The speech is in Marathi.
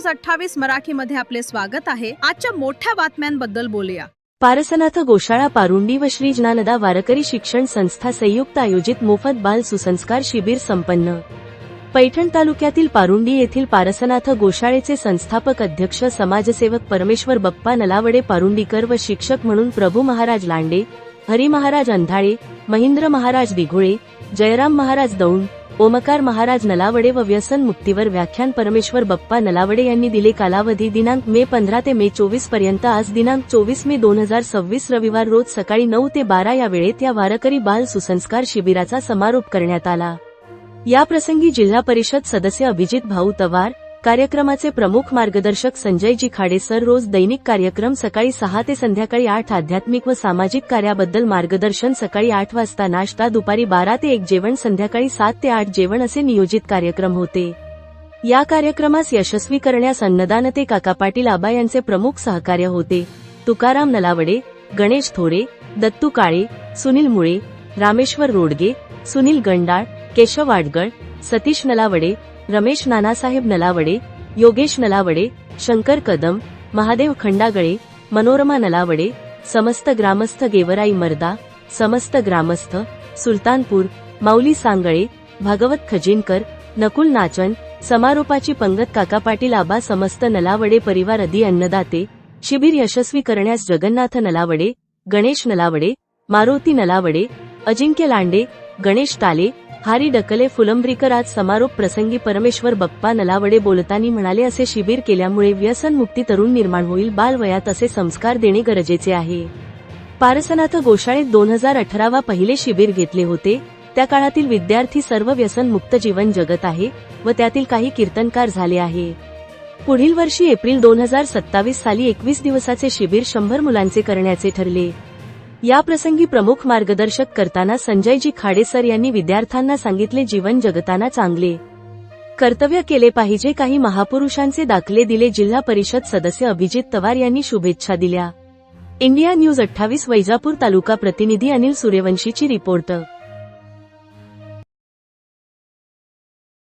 न्यूज 28 मराठीमध्ये आपले स्वागत आहे। आजच्या मोठ्या बातम्यांबद्दल बोलूया। पारसनाथ गोशाळा पारुंडी व श्री ज्ञानदा वारकरी शिक्षण संस्था संयुक्त आयोजित मोफत बाल सुसंस्कार शिबिर संपन्न। पैठण तालुक्यातील पारुंडी येथील पारसनाथ गोशाळेचे संस्थापक अध्यक्ष समाजसेवक परमेश्वर बप्पा नलावडे पारुंडीकर व शिक्षक म्हणून प्रभू महाराज लांडे, हरी महाराज अंधाळे, महेंद्र महाराज दिघोळे, जयराम महाराज दौंड, ओमकार महाराज नलावडे व व्यसन मुक्तीवर व्याख्यान परमेश्वर बप्पा नलावडे यांनी दिले। कालावधी दिनांक मे 15 ते मे 24 पर्यंत। आज दिनांक 24 मे 2026 रविवार रोज सकाळी 9 ते 12 या वेळेत या वारकरी बाल सुसंस्कार शिबिराचा समारोप करण्यात आला। या प्रसंगी जिल्हा परिषद सदस्य अभिजित भाऊ तवार, कार्यक्रमाचे प्रमुख मार्गदर्शक संजयजी खाडे सर, रोज दैनिक कार्यक्रम सकाळी 6 ते संध्याकाळी 8, आध्यात्मिक व सामाजिक कार्याबद्दल मार्गदर्शन सकाळी 8 वाजता, नाश्ता दुपारी 12 ते 1 जेवण, संध्याकाळी 7 ते 8 जेवण असे नियोजित कार्यक्रम होते। या कार्यक्रमास यशस्वी करण्यास अन्नदान ते काका पाटील आबा यांचे प्रमुख सहकार्य होते। तुकाराम नलावडे, गणेश थोरे, दत्तू काळे, सुनील मुळे, रामेश्वर रोडगे, सुनील गंडाळ, केशव वाडगळ, सतीश नलावडे, रमेश नानासाहेब नलावडे, योगेश नलावडे, शंकर कदम, महादेव खंडागळे, मनोरमा नलावडे, समस्त ग्रामस्थ, गेवराई मर्दा, समस्त ग्रामस्थ, सुलतानपूर, माऊली सांगळे, भागवत खजिनकर, नकुल नाचन, समारोपाची पंगत, काका पाटील आबा, समस्त नलावडे परिवार आदी अन्नदाते। शिबिर यशस्वी करण्यास जगन्नाथ नलावडे, गणेश नलावडे, मारुती नलावडे, अजिंक्य लांडे, गणेश ताले, हारी डकले, फुलंब्रीकर। आज समारोप प्रसंगी परमेश्वर बप्पा नलावडे बोलताना म्हणाले, असे शिबिर केल्यामुळे व्यसनमुक्ती तरुण निर्माण होईल। बालवयात असे संस्कार देणे गरजेचे आहे। पारसनाथ गोशाळेत 2018 पहिले शिबिर घेतले होते। त्या काळातील विद्यार्थी सर्व व्यसनमुक्त जीवन जगत आहे व त्यातील काही कीर्तनकार झाले आहे। पुढील वर्षी एप्रिल 2027 साली 21 दिवसाचे शिबिर 100 मुलांचे करण्याचे ठरले। या प्रसंगी प्रमुख मार्गदर्शक करताना संजयजी खाडे सर यांनी विद्यार्थ्यांना सांगितले, जीवन जगताना चांगले कर्तव्य केले पाहिजे। काही महापुरुषांचे दाखले दिले। जिल्हा परिषद सदस्य अभिजित तवार यांनी शुभेच्छा दिल्या। इंडिया न्यूज 28 वैजापूर तालुका प्रतिनिधी अनिल सूर्यवंशीची रिपोर्ट।